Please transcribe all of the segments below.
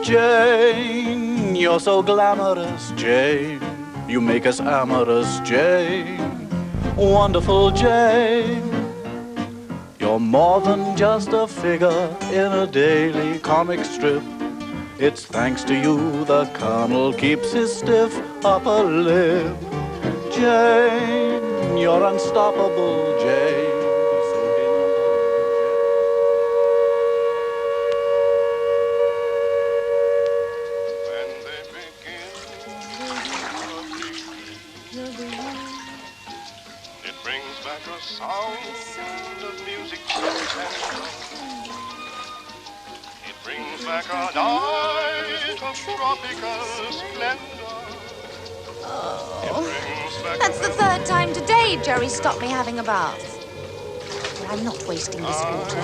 Jane, you're so glamorous, Jane. You make us amorous, Jane. Wonderful Jane. You're more than just a figure in a daily comic strip. It's thanks to you the Colonel keeps his stiff upper lip. Jane, you're unstoppable, Jane. Sound of music it brings back a night of tropical splendor. That's the third time today Jerry stopped me having a bath. But I'm not wasting this water.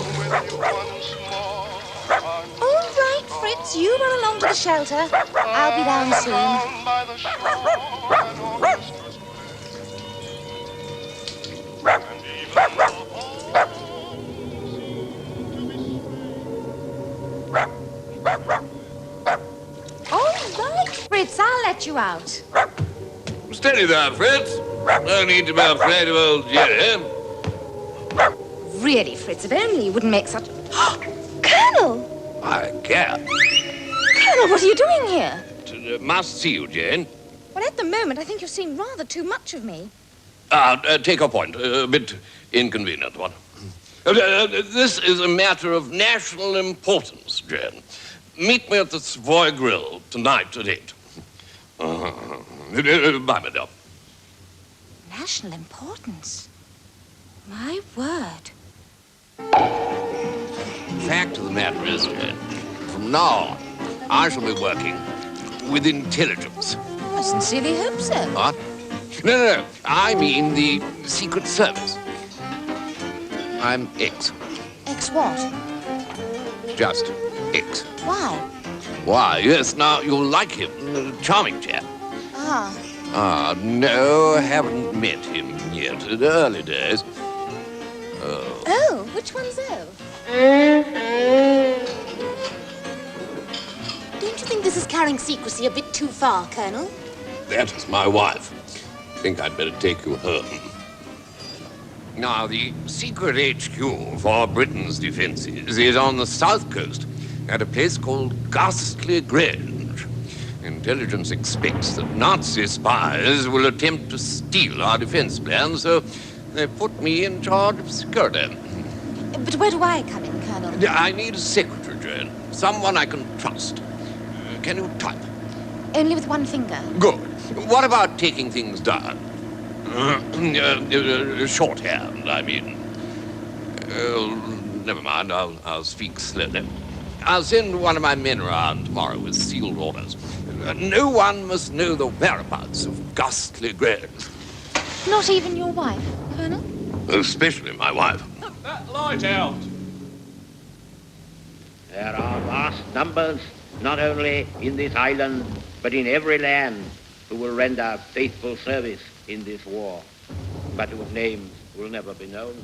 All right, Fritz, you run along to the shelter. I'll be down soon. Fritz, I'll let you out. Steady there, Fritz. No need to be afraid of old Jerry. Really, Fritz, if only you wouldn't make such... Colonel! I care. Colonel, what are you doing here? Must see you, Jane. Well, at the moment, I think you're seeing rather too much of me. Take a point. A bit inconvenient one. This is a matter of national importance, Jane. Meet me at the Savoy Grill tonight at 8. Bye, madame. National importance? My word. Fact of the matter is, Jane, from now on, I shall be working with intelligence. I sincerely hope so. What? No. I mean the Secret Service. I'm X. X what? Just X. Why? Why, yes, now, you'll like him. Charming chap. No, haven't met him yet. In early days. Oh, which one's O? Don't you think this is carrying secrecy a bit too far, Colonel? That is my wife. Think I'd better take you home. Now, the secret HQ for Britain's defenses is on the south coast at a place called Ghastly Grange. Intelligence expects that Nazi spies will attempt to steal our defense plans, so they put me in charge of security. But where do I come in, Colonel? I need a secretary, Jane. Someone I can trust. Can you type? Only with one finger. Good. What about taking things down? Shorthand, I mean. Never mind, I'll speak slowly. I'll send one of my men around tomorrow with sealed orders. No one must know the whereabouts of Ghastly Grange. Not even your wife, Colonel? Especially my wife. That light out! There are vast numbers, not only in this island, but in every land, who will render faithful service in this war, but whose names will never be known,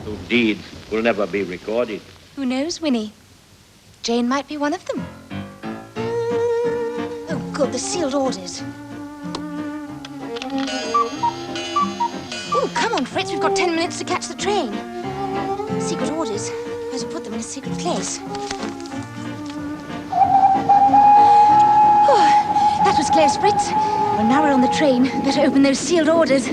whose deeds will never be recorded. Who knows, Winnie? Jane might be one of them. Oh, good, the sealed orders. Oh, come on, Fritz, we've got 10 minutes to catch the train. Secret orders. Where's we put them in a secret place? Oh, that was close, Fritz. Well, now we're on the train. Better open those sealed orders.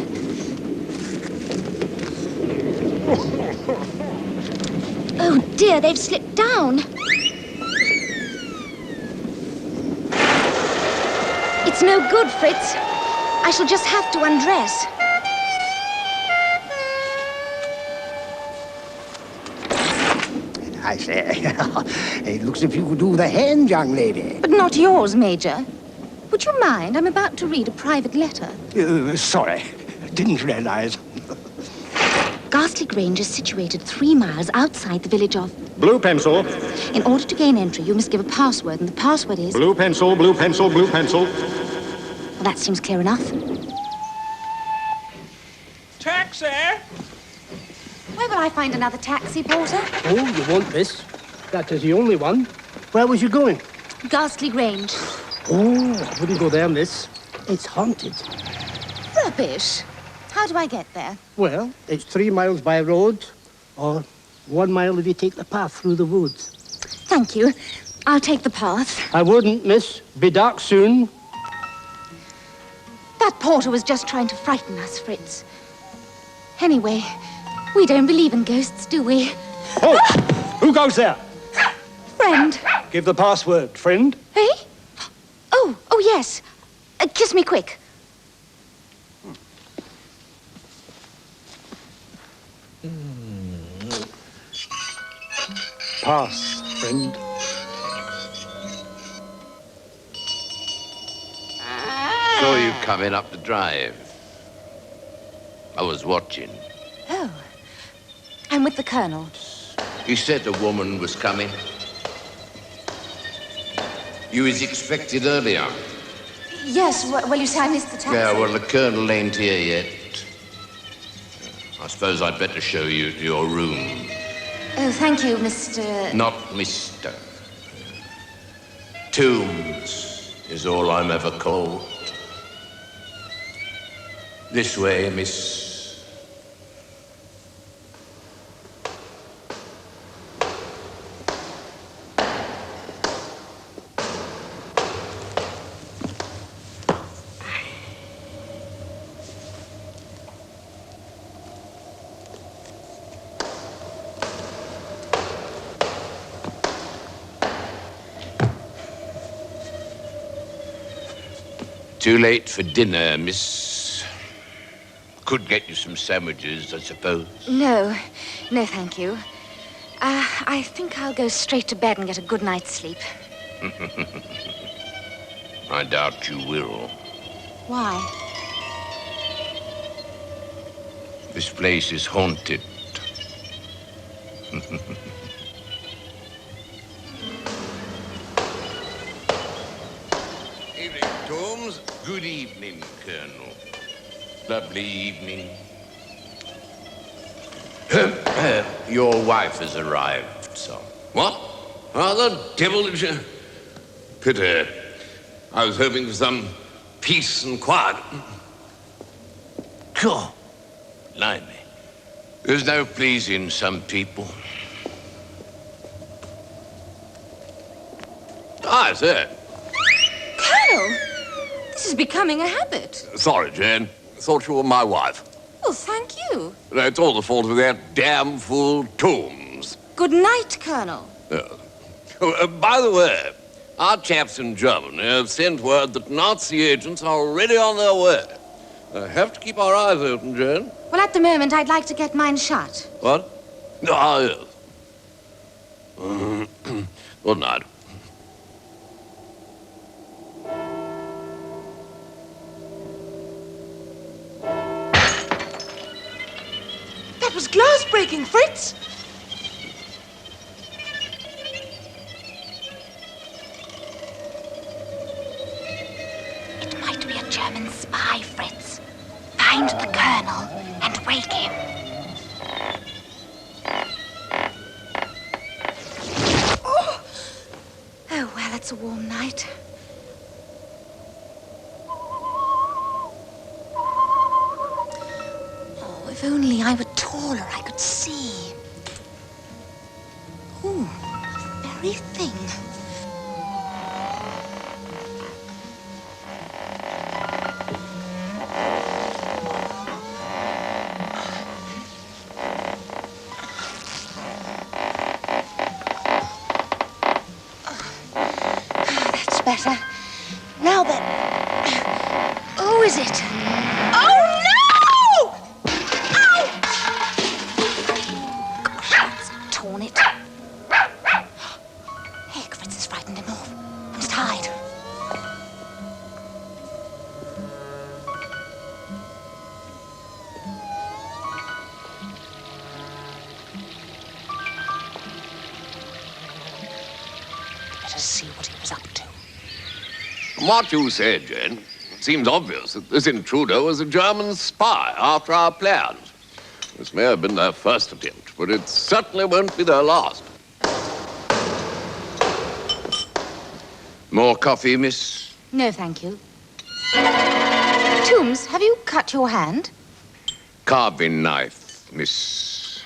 Oh, dear, they've slipped down. It's no good, Fritz. I shall just have to undress. I say, it looks as if you could do the hand, young lady. But not yours, Major. Would you mind? I'm about to read a private letter. Sorry, didn't realize. Ghastly Grange is situated 3 miles outside the village of... Blue pencil. In order to gain entry, you must give a password, and the password is... Blue pencil, blue pencil, blue pencil. Well, that seems clear enough. Taxi! Where will I find another taxi, Porter? Oh, you want this? that is the only one. Where was you going? Ghastly Grange. Oh, I wouldn't go there, miss. It's haunted. Rubbish. How do I get there? Well, it's 3 miles by road, or 1 mile if you take the path through the woods. Thank you. I'll take the path. I wouldn't, miss. Be dark soon. That porter was just trying to frighten us, Fritz. Anyway, we don't believe in ghosts, do we? Oh! Who goes there? Friend. Give the password, friend. Eh? Oh, yes. Kiss me quick. Pass, friend. Saw you coming up the drive. I was watching. Oh. I'm with the Colonel. He said a woman was coming. You was expected earlier. Yes, well, you see, I missed the taxi. Yeah, well, the Colonel ain't here yet. I suppose I'd better show you to your room. Oh, thank you, Mr... Not Mr. Tombs is all I'm ever called. This way, miss. Too late for dinner, miss. Could get you some sandwiches, I suppose. No, thank you. I think I'll go straight to bed and get a good night's sleep. I doubt you will. Why? This place is haunted. Evening, Holmes. Good evening, Colonel. Lovely evening. Your wife has arrived, sir. What? How the devil did you... Pity. I was hoping for some peace and quiet. God, blimey. There's no pleasing some people. Ah, sir. Colonel, this is becoming a habit. Sorry, Jane. Thought you were my wife. Well, thank you. No, it's all the fault of that damn fool Tombs. Good night, Colonel. By the way, our chaps in Germany have sent word that Nazi agents are already on their way. Have to keep our eyes open, Jane. Well, at the moment, I'd like to get mine shut. What? Ah, yes. Good night. That was glass breaking, Fritz. It might be a German spy, Fritz. Find the Colonel and wake him. Oh, well, it's a warm night. Oh, if only I were taller, I could see. Ooh, the very thing. Better. Now then. Who is it? Oh, no! Ow! Gosh, it's torn it. Hey, Fritz has frightened him off. I must hide. Let us see what he was up to. From what you said, Jane, it seems obvious that this intruder was a German spy after our plans. This may have been their first attempt, but it certainly won't be their last. More coffee, miss? No, thank you. Toombs, have you cut your hand? Carving knife, miss.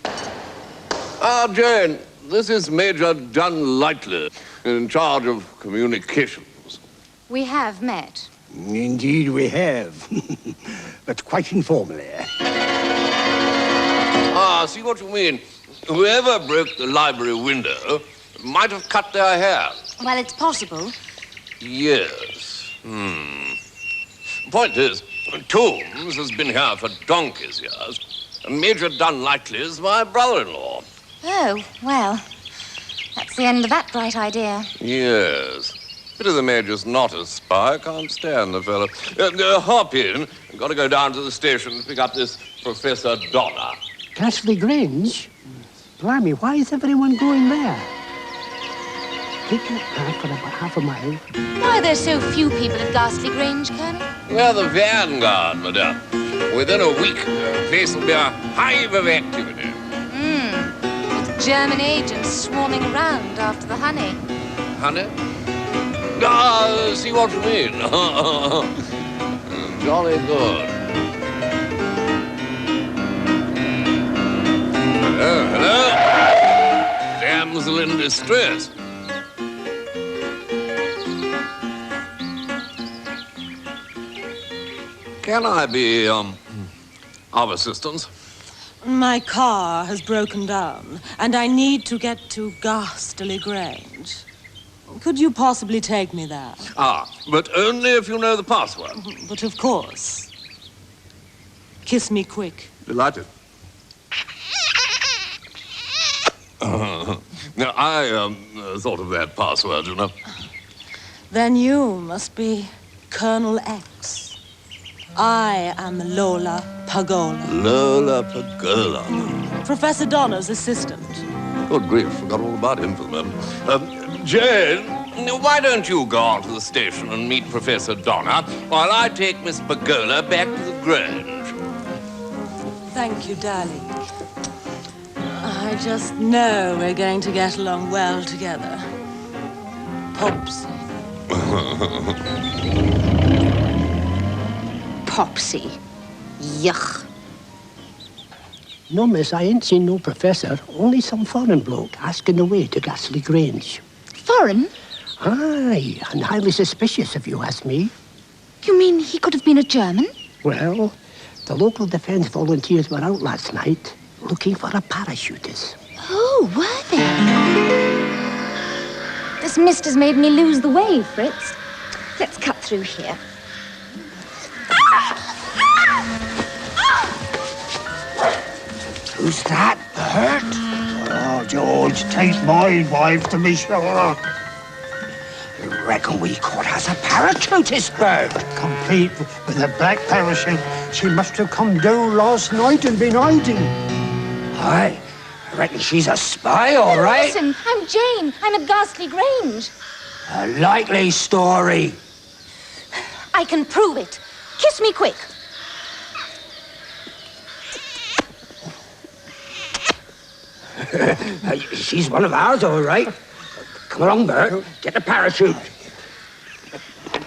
Ah, Jane, this is Major Dunlightly, in charge of communications. We have met. Indeed we have. But quite informally. Ah, see what you mean. Whoever broke the library window might have cut their hair. Well, it's possible. Yes. Point is, Toombs has been here for donkey's years, and Major Dunlightly is my brother-in-law. Oh, well, that's the end of that bright idea. Yes. Pity the Major's not a spy. I can't stand the fellow. Hop in. I've got to go down to the station to pick up this Professor Donner. Castley Grange? Blimey, why is everyone going there? Take that path for about half a mile. Why are there so few people at Ghastly Grange, Colonel? We're the vanguard, madame. Within a week, the place will be a hive of activity. With German agents swarming around after the honey. Honey? Ah, see what you mean. Jolly good. Hello. Damsel in distress. Can I be, of assistance? My car has broken down, and I need to get to Ghastly Grange. Could you possibly take me there? Ah, but only if you know the password. But of course. Kiss me quick. Delighted. Now, I thought of that password, you know. Then you must be Colonel X. I am Lola Pagola. Lola Pagola. Professor Donner's assistant. Good grief, forgot all about him for the moment. Jane, why don't you go on to the station and meet Professor Donner while I take Miss Pagola back to the Grange? Thank you, darling. I just know we're going to get along well together. Popsy. Popsy. Yuck. No, miss, I ain't seen no professor. Only some foreign bloke asking the way to Ghastly Grange. Foreign? Aye, and highly suspicious if you ask me. You mean he could have been a German? Well, the local defence volunteers were out last night looking for a parachutist. Oh, were they? This mist has made me lose the way, Fritz. Let's cut through here. Who's that? Hurt? Oh, George, take my wife to be sure. Reckon we caught us a parachutist bird. Complete with a black parachute. She must have come down last night and been hiding. Aye, I reckon she's a spy, all right. Listen, I'm Jane. I'm at Ghastly Grange. A likely story. I can prove it. Kiss me quick. She's one of ours, all right. Come along, Bert. Get the parachute.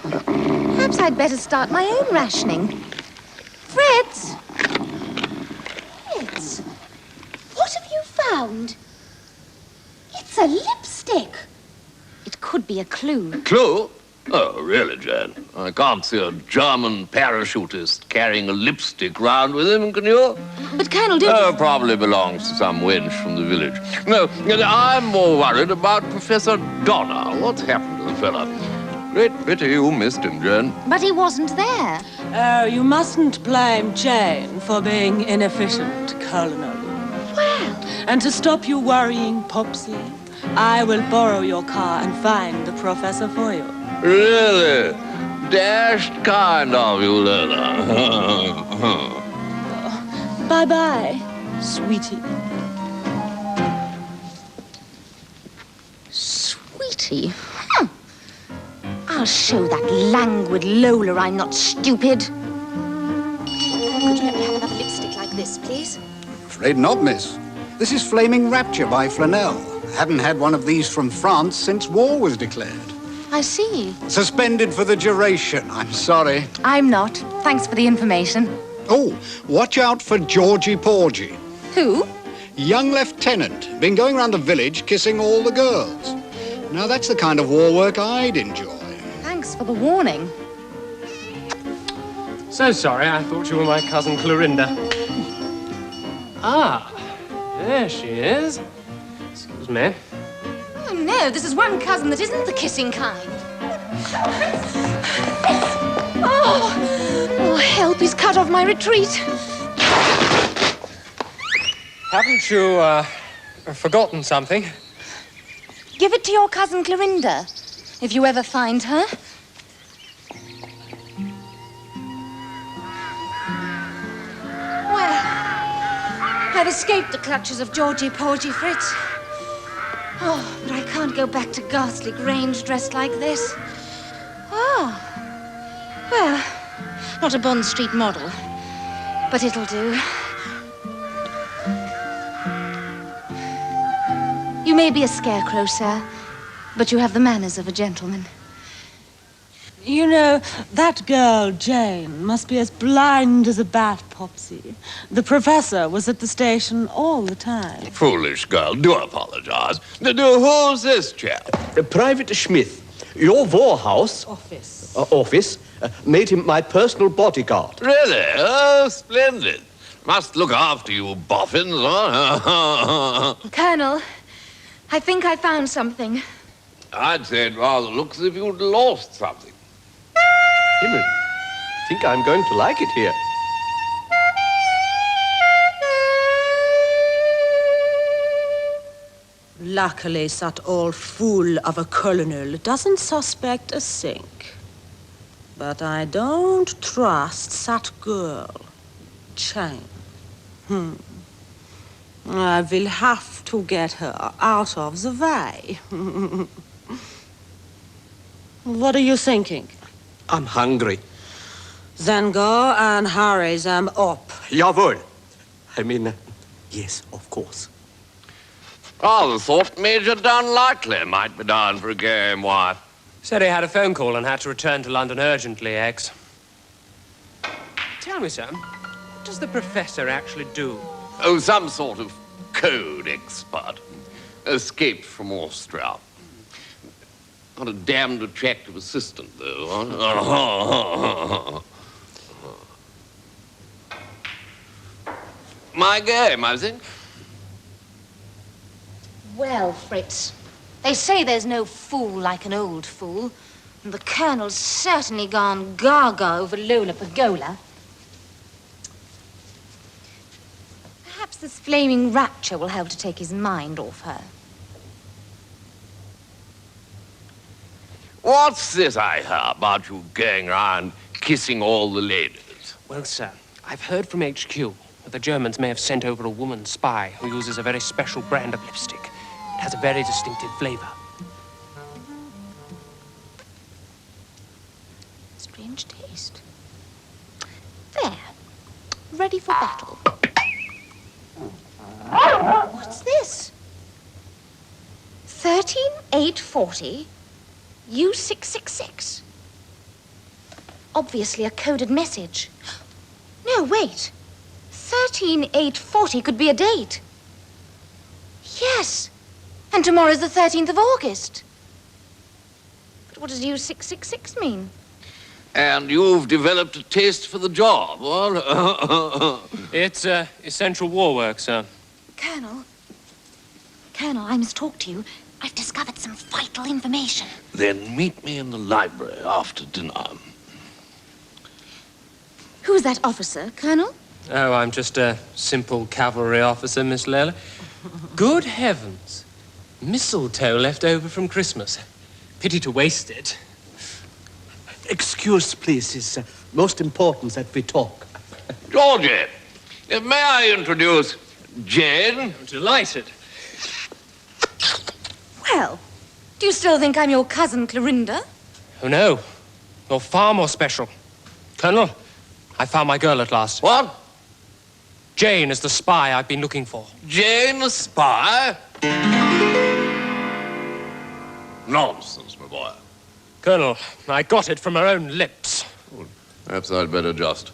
Perhaps I'd better start my own rationing. Fritz! Fritz! What have you found? It's a lipstick. It could be a clue. Clue? Oh, really, Jane? I can't see a German parachutist carrying a lipstick round with him, can you? But Colonel did... Oh, probably belongs to some wench from the village. No, I'm more worried about Professor Donner. What's happened to the fella? Great pity you missed him, Jane. But he wasn't there. Oh, you mustn't blame Jane for being inefficient, Colonel. Well... And to stop you worrying, Popsy, I will borrow your car and find the professor for you. Really? Dashed kind of you, Lola. Bye-bye, sweetie. Sweetie? I'll show that languid Lola I'm not stupid. Could you let me have another lipstick like this, please? Afraid not, miss. This is Flaming Rapture by Flanell, Haven't had one of these from France since war was declared. I see. Suspended for the duration. I'm sorry. I'm not. Thanks for the information. Oh, watch out for Georgie Porgy. Who? Young lieutenant. Been going around the village kissing all the girls. Now, that's the kind of war work I'd enjoy. Thanks for the warning. So sorry, I thought you were my cousin Clorinda. Ah, there she is. Excuse me. Oh, no, this is one cousin that isn't the kissing kind. Oh, help, he's cut off my retreat. Haven't you, forgotten something? Give it to your cousin Clorinda, if you ever find her. Well, I've escaped the clutches of Georgie Porgy, Fritz. Oh, but I can't go back to Ghastly Grange dressed like this. Oh, well, not a Bond Street model, but it'll do. You may be a scarecrow, sir, but you have the manners of a gentleman. You know, that girl, Jane, must be as blind as a bat, Popsy. The professor was at the station all the time. Foolish girl, do apologize. Who's this chap? Private Smith. Your Warhouse... office made him my personal bodyguard. Really? Oh, splendid. Must look after you boffins, huh? Colonel, I think I found something. I'd say it rather looks as if you'd lost something. Himmel, I think I'm going to like it here. Luckily, that old fool of a colonel doesn't suspect a thing. But I don't trust that girl, Jane. I will have to get her out of the way. What are you thinking? I'm hungry. Then go and hurry them up. Jawohl. I mean, yes, of course. Rather thought Major Dunlightly might be down for a game, wife. Said he had a phone call and had to return to London urgently, Eggs. Tell me, sir, what does the professor actually do? Oh, some sort of code expert. Escaped from Austria. Not a damned attractive assistant, though. My game, I think. Well, Fritz, they say there's no fool like an old fool, and the Colonel's certainly gone gaga over Lola Pagola. Perhaps this flaming rapture will help to take his mind off her. What's this I hear about you going around kissing all the ladies? Well, sir, I've heard from HQ that the Germans may have sent over a woman spy who uses a very special brand of lipstick. It has a very distinctive flavor. Strange taste. There. Ready for battle. What's this? 13840 U666. Obviously a coded message. No, wait. 13840 could be a date. Yes. And tomorrow's the 13th of August. But what does U666 mean? And you've developed a taste for the job, what? It's essential war work, sir. Colonel, I must talk to you. I've discovered some vital information. Then meet me in the library after dinner. Who's that officer, Colonel? Oh, I'm just a simple cavalry officer, Miss Layla. Good heavens. Mistletoe left over from Christmas. Pity to waste it. Excuse, please. It's most important that we talk. Georgie, may I introduce Jane? I'm delighted. Well, do you still think I'm your cousin Clorinda? Oh, no. You're far more special. Colonel, I found my girl at last. What? Jane is the spy I've been looking for. Jane the spy? Nonsense, my boy. Colonel, I got it from her own lips. Perhaps I'd better just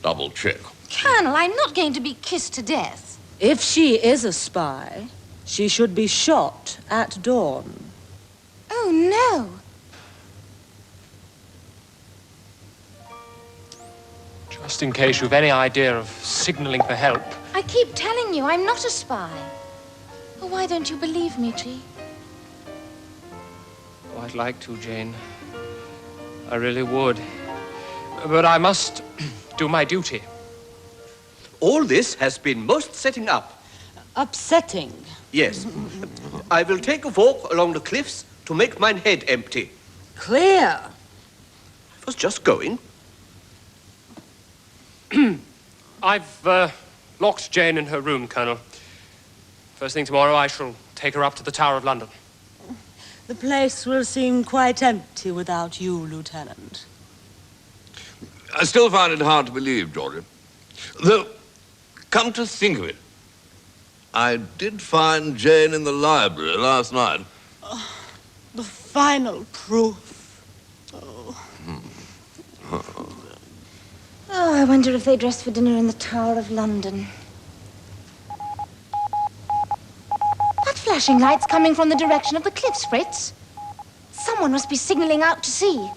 double-check. Colonel, I'm not going to be kissed to death. If she is a spy, she should be shot at dawn. Oh, no. Just in case you've any idea of signaling for help. I keep telling you, I'm not a spy. Oh, why don't you believe me, Tree? Oh, I'd like to, Jane. I really would. But I must do my duty. All this has been most setting up. Upsetting. Yes. I will take a walk along the cliffs to make mine head empty. Clear. I was just going. I've locked Jane in her room, Colonel. First thing tomorrow, I shall take her up to the Tower of London. The place will seem quite empty without you, Lieutenant. I still find it hard to believe, Georgie. Though, come to think of it, I did find Jane in the library last night. The final proof. Oh, I wonder if they dress for dinner in the Tower of London. That flashing light's coming from the direction of the cliffs, Fritz. Someone must be signaling out to sea.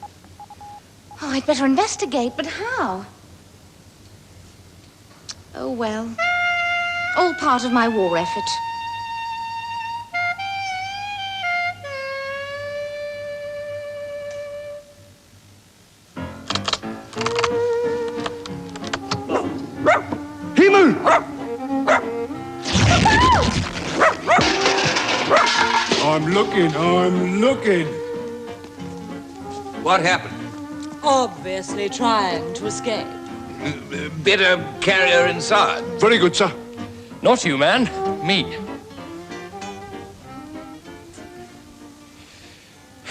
Oh, I'd better investigate, but how? Oh, well. All part of my war effort. I'm looking. What happened? Obviously trying to escape. Better carry her inside. Very good, sir. Not you, man. Me. I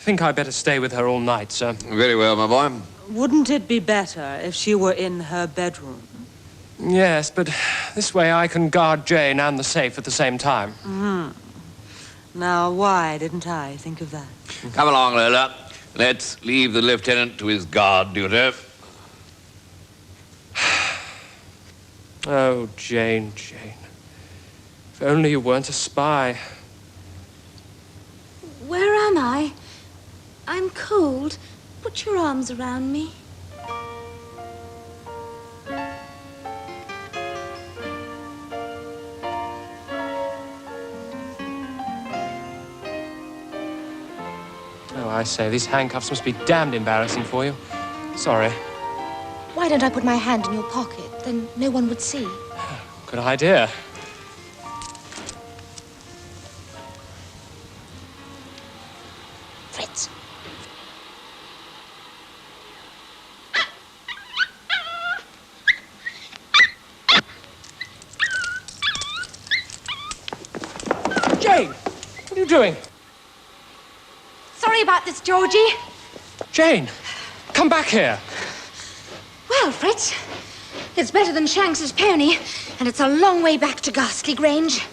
think I'd better stay with her all night, sir. Very well, my boy. Wouldn't it be better if she were in her bedroom? Yes, but this way I can guard Jane and the safe at the same time. Now, why didn't I think of that? Come along, Lola. Let's leave the lieutenant to his guard duty. Oh, Jane, Jane. If only you weren't a spy. Where am I? I'm cold. Put your arms around me. Oh, I say, these handcuffs must be damned embarrassing for you. Sorry. Why don't I put my hand in your pocket? Then no one would see. Good idea. Fritz. Jane! What are you doing? Sorry about this, Georgie. Jane! Come back here! Well, Fritz, it's better than Shanks's pony, and it's a long way back to Ghastly Grange.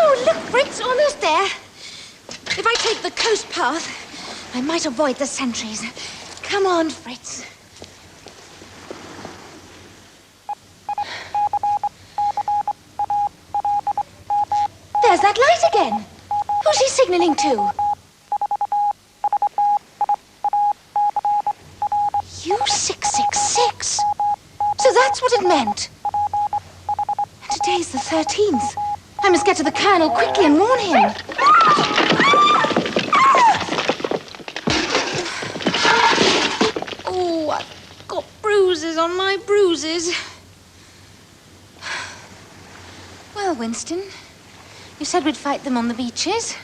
Oh, look, Fritz, almost there. If I take the coast path, I might avoid the sentries. Come on, Fritz. There's that light again. Who's he signaling to? U666. So that's what it meant. And today's the 13th. I must get to the Colonel quickly and warn him. Oh, I've got bruises on my bruises. Well, Winston, you said we'd fight them on the beaches.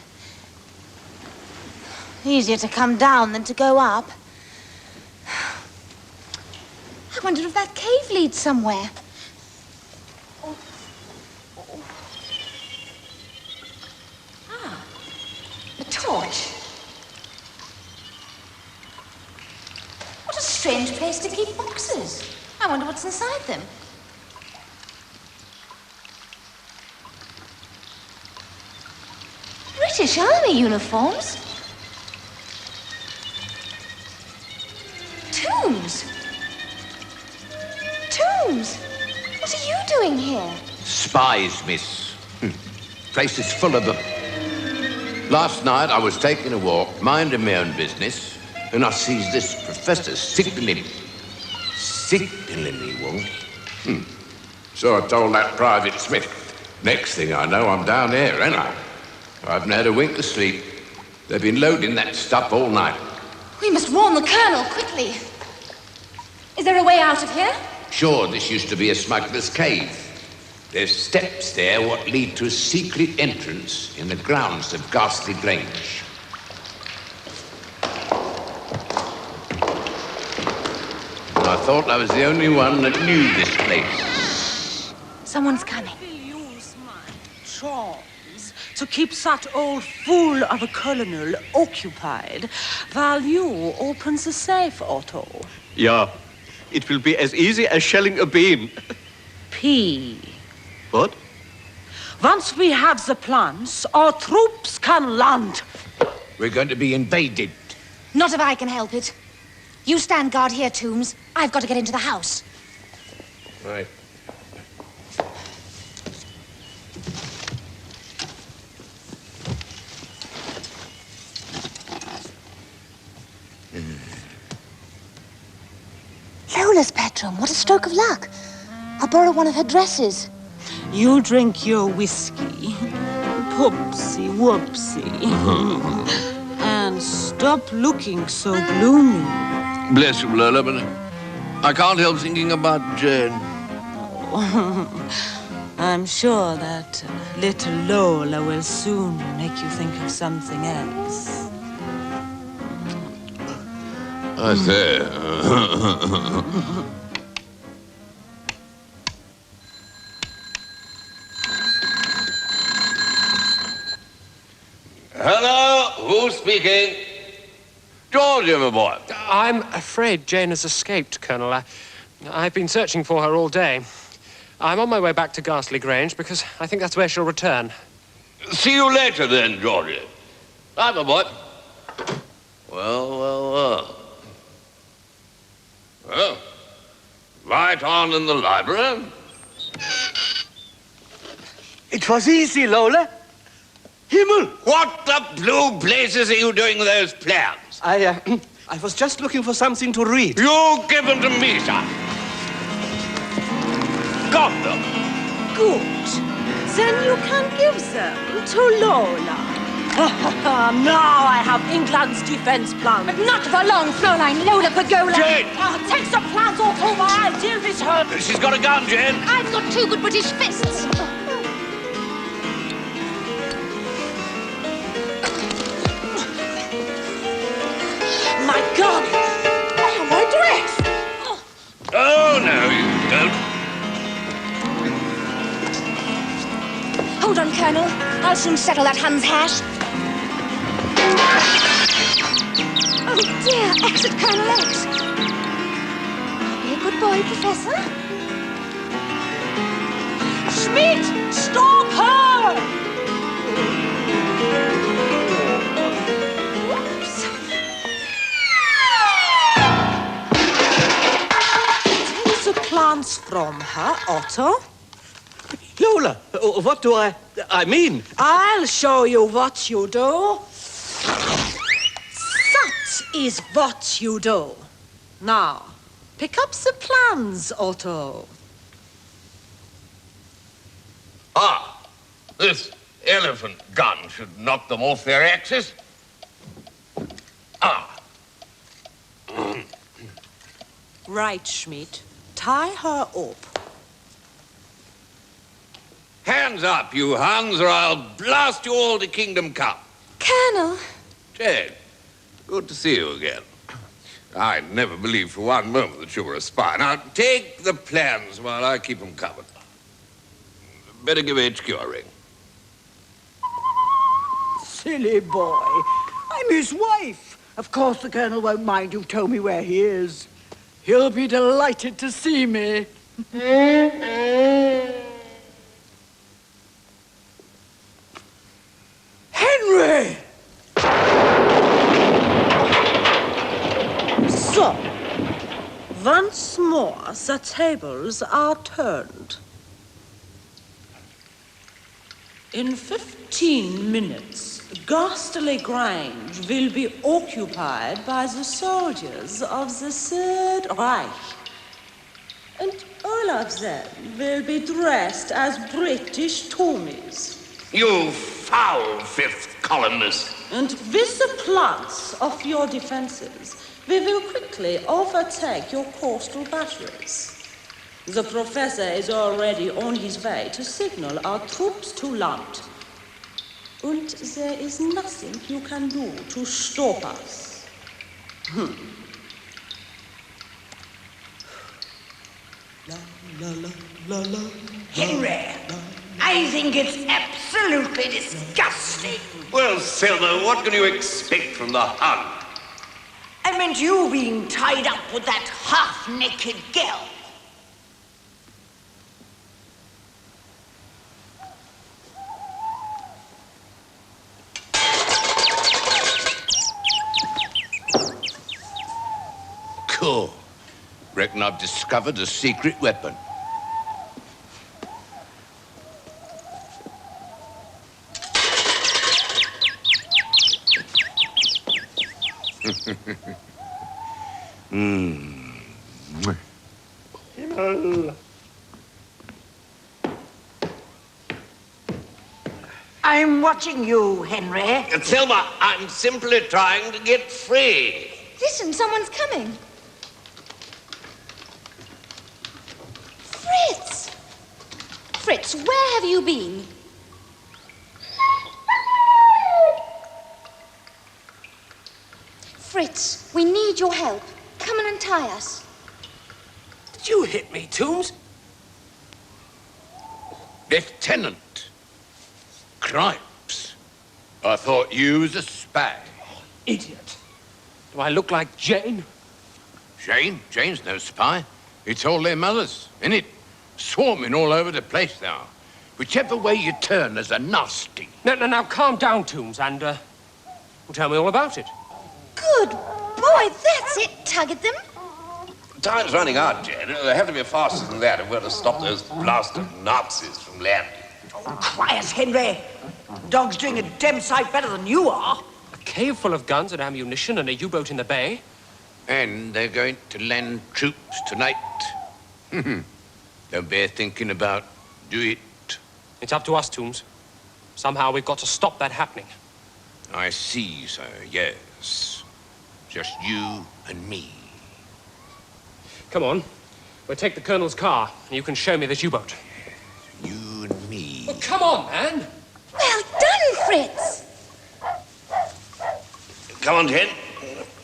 Easier to come down than to go up. I wonder if that cave leads somewhere. Ah, a torch. What a Strange place to keep boxes. I wonder what's inside them. British Army uniforms? Tombs? Tombs? What are you doing here? Spies, miss. Place is full of them. Last night I was taking a walk, minding my own business, and I sees this professor signaling. Signaling he was. So I told that Private Smith. Next thing I know, I'm down here, ain't I? I haven't had a wink of sleep. They've been loading that stuff all night. We must warn the Colonel quickly. Is there a way out of here? Sure, this used to be a smuggler's cave. There's steps there what lead to a secret entrance in the grounds of Ghastly Grange. And I thought I was the only one that knew this place. Someone's coming. I will use my charms to keep that old fool of a colonel occupied while you open the safe, Otto. Yeah, it will be as easy as shelling a bean. P. What? Once we have the plans, our troops can land. We're going to be invaded. Not if I can help it. You stand guard here, Tombs. I've got to get into the house. Right. Lola's bedroom. What a stroke of luck. I'll borrow one of her dresses. You drink your whiskey, poopsie whoopsie, and stop looking so gloomy. Bless you, Lola, but I can't help thinking about Jane. I'm sure that little Lola will soon make you think of something else. I say. Hello, who's speaking? Georgia, my boy. I'm afraid Jane has escaped, Colonel. I've been searching for her all day. I'm on my way back to Ghastly Grange because I think that's where she'll return. See you later, then, Georgia. Bye, my boy. Well. Well, right on in the library. It was easy, Lola. Himmel! What the blue blazes are you doing with those plans? I was just looking for something to read. You give them to me, sir. Got them. Good. Then you can give them to Lola. Now I have England's defense plan. But not for long, Fräulein. Lola Pagola. Jane! Take the plans all over. I'll deal with her. She's got a gun, Jane. I've got two good British fists. My gun! Oh, my dress! Oh, no, you don't. Hold on, Colonel. I'll soon settle that Hun's hash. Oh, dear. Exit Colonel X. Be a good boy, Professor. Schmidt! Stop her! Take the plans from her, Otto. Lola, what do I mean? I'll show you what you do. That is what you do. Now, pick up the plans, Otto. Ah, this elephant gun should knock them off their axis. Ah. Right, Schmidt. Tie her up. Hands up, you Huns, or I'll blast you all to Kingdom Come. Colonel. Jane, good to see you again. I never believed for one moment that you were a spy. Now, take the plans while I keep them covered. Better give HQ a ring. Silly boy. I'm his wife. Of course the Colonel won't mind you told me where he is. He'll be delighted to see me. Henry! So, once more, the tables are turned. In 15 minutes, Ghastly Grange will be occupied by the soldiers of the Third Reich. And all of them will be dressed as British Tommies. You foul fifth columnist. And with the plugs of your defenses, we will quickly overtake your coastal batteries. The professor is already on his way to signal our troops to land. And there is nothing you can do to stop us. La, la, la, la, la. Henry, I think it's absolutely disgusting. Well, Silver, what can you expect from the Hun? I meant you being tied up with that half-naked girl. Cool. Reckon I've discovered a secret weapon. I'm watching you, Henry. Silver, I'm simply trying to get free. Listen, someone's coming. Fritz! Fritz, where have you been? Fritz, we need your help. Come and untie us. Did you hit me, Toombs? Lieutenant. Cripes. I thought you was a spy. Idiot. Do I look like Jane? Jane? Jane's no spy. It's all their mothers, innit? Swarming all over the place now. Whichever way you turn, there's a nasty. Now, calm down, Toombs, and, tell me all about it. Good boy, that's it. Tug at them. Time's running out, Jane. They have to be faster than that if we're to stop those blasted Nazis from landing. Oh, quiet, Henry. The dog's doing a damn sight better than you are. A cave full of guns and ammunition and a U-boat in the bay. And they're going to land troops tonight. Don't bear thinking about do it. It's up to us, Toombs. Somehow we've got to stop that happening. I see, sir, yes. Just you and me. Come on. We'll take the Colonel's car, and you can show me this U-boat. You and me. Well, come on, man! Well done, Fritz! Come on, Jen.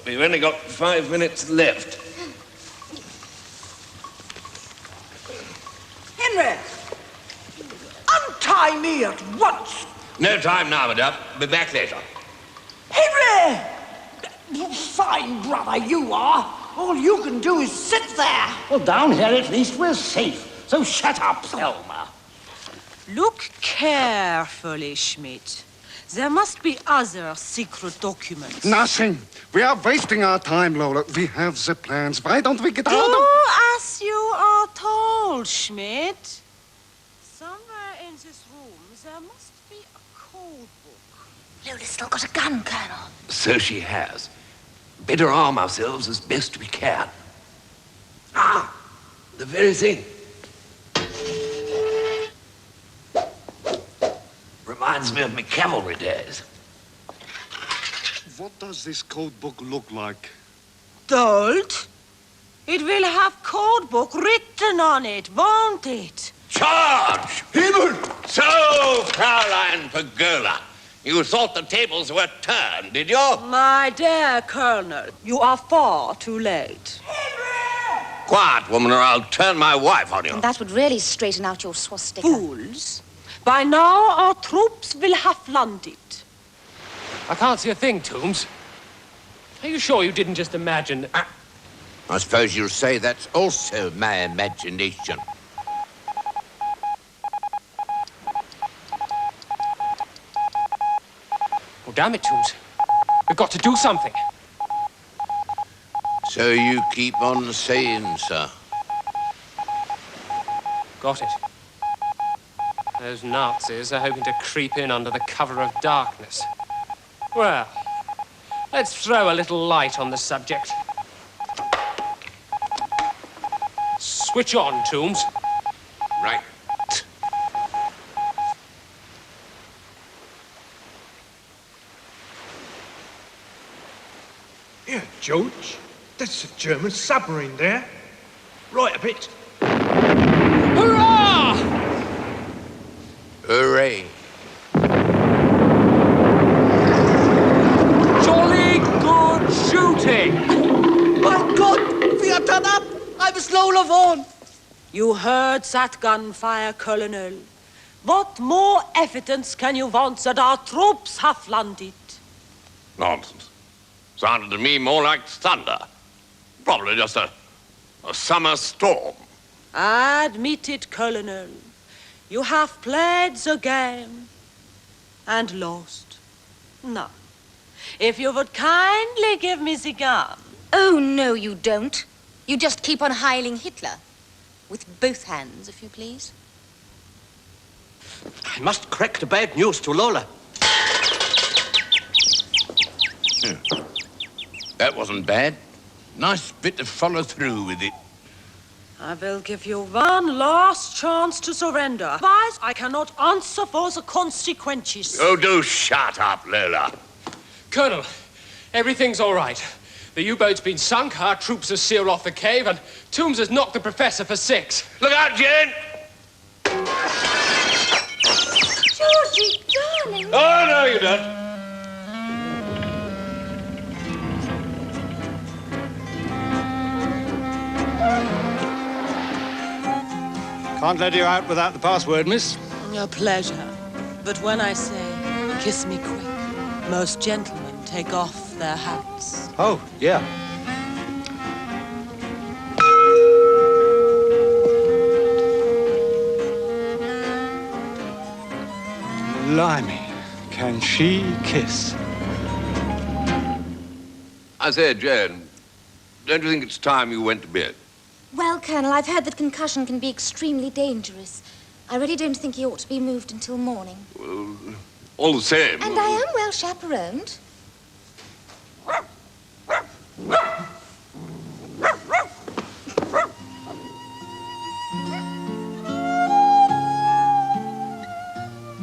We've only got 5 minutes left. Henry, untie me at once. No time now, madame. Be back later. Henry! Fine brother you are. All you can do is sit there. Well, down here at least we're safe. So shut up, Thelma. Look carefully, Schmidt. There must be other secret documents. Nothing. We are wasting our time, Lola. We have the plans. Why don't we get out of... Do as you are told, Schmidt. Somewhere in this room there must be a code book. Lola's still got a gun, Colonel. So she has. Better arm ourselves as best we can. Ah, the very thing. Reminds me of my cavalry days. What does this code book look like? Don't. It will have code book written on it, won't it? Charge! Himmel! So, Caroline Pergola, you thought the tables were turned, did you? My dear Colonel, you are far too late. Quiet, woman, or I'll turn my wife on you. And that would really straighten out your swastika. Fools. By now, our troops will have landed. I can't see a thing, Toombs. Are you sure you didn't just imagine... I suppose you'll say that's also my imagination. Well, damn it, Toombs. We've got to do something. So you keep on saying, sir. Got it. Those Nazis are hoping to creep in under the cover of darkness. Well, let's throw a little light on the subject. Switch on, Toombs. Right. Yeah, George. That's a German submarine there. Right a bit. Hurrah! Hooray. Jolly good shooting! My God, we are done up. I was Lola Vaughan. You heard that gunfire, Colonel. What more evidence can you want that our troops have landed? Nonsense. Sounded to me more like thunder. Probably just a summer storm. Admit it, Colonel. You have played the game and lost. Now, if you would kindly give me the gun. Oh, no, you don't. You just keep on heiling Hitler. With both hands, if you please. I must crack the bad news to Lola. That wasn't bad. Nice bit to follow through with it. I will give you one last chance to surrender. Otherwise, I cannot answer for the consequences. Oh, do shut up, Lola. Colonel, everything's all right. The U-boat's been sunk, our troops have sealed off the cave, and Toombs has knocked the professor for 6. Look out, Jen! Georgie, darling. Oh, no, you don't. Can't let you out without the password, miss. A pleasure. But when I say, kiss me quick, most gentlemen take off their hats. Oh, yeah. Blimey, can she kiss? I say, Jen, don't you think it's time you went to bed? Well, Colonel, I've heard that concussion can be extremely dangerous. I really don't think he ought to be moved until morning. Well, all the same... And I am well chaperoned. Well,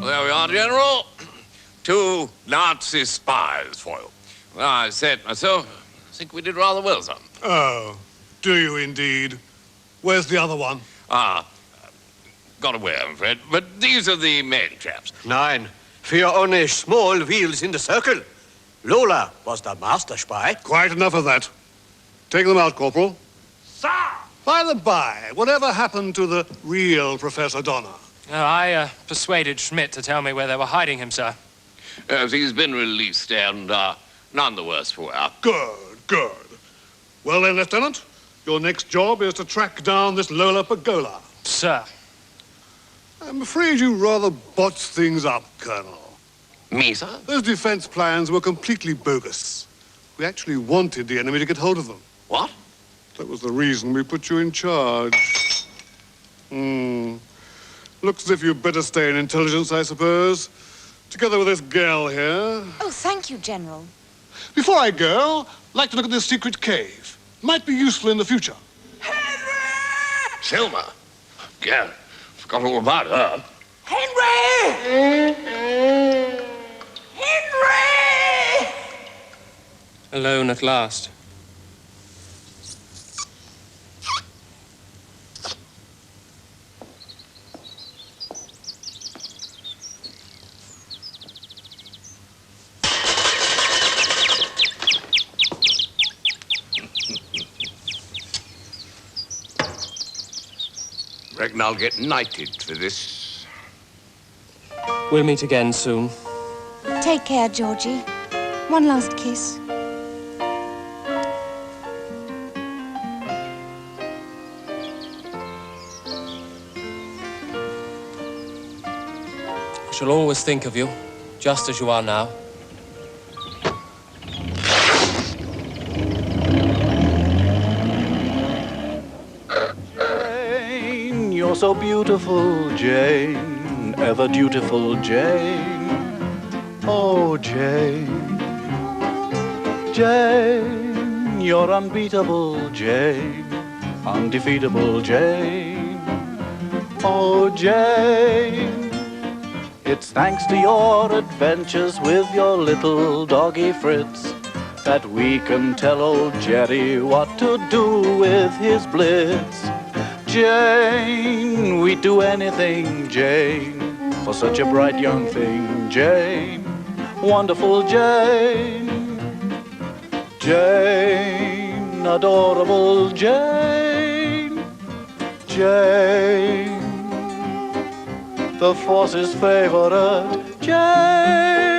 there we are, General. 2 Nazi spies for you. Well, I said myself, I think we did rather well, son. Oh, do you indeed? Where's the other one? Got away, I'm afraid. But these are the main chaps. Nein, wir only small wheels in the circle. Lola was the master spy. Quite enough of that. Take them out, Corporal. Sir! By the by, whatever happened to the real Professor Donner? I persuaded Schmidt to tell me where they were hiding him, sir. He's been released and none the worse for wear. Good, good. Well then, Lieutenant, your next job is to track down this Lola Pagola. Sir. I'm afraid you rather botched things up, Colonel. Me, sir? Those defense plans were completely bogus. We actually wanted the enemy to get hold of them. What? That was the reason we put you in charge. Looks as if you'd better stay in intelligence, I suppose. Together with this girl here. Oh, thank you, General. Before I go, I'd like to look at this secret cave. Might be useful in the future. Selma? Yeah, forgot all about her. Henry! Henry! Alone at last. Reckon I'll get knighted for this. We'll meet again soon. Take care, Georgie. One last kiss. Shall always think of you, just as you are now. Jane, you're so beautiful, Jane, ever dutiful, Jane. Oh, Jane, Jane, you're unbeatable, Jane, undefeatable, Jane. Oh, Jane, it's thanks to your adventures with your little doggy Fritz that we can tell old Jerry what to do with his blitz. Jane, we'd do anything, Jane, for such a bright young thing, Jane, wonderful Jane. Jane, adorable Jane, Jane, the force's favorite Jane.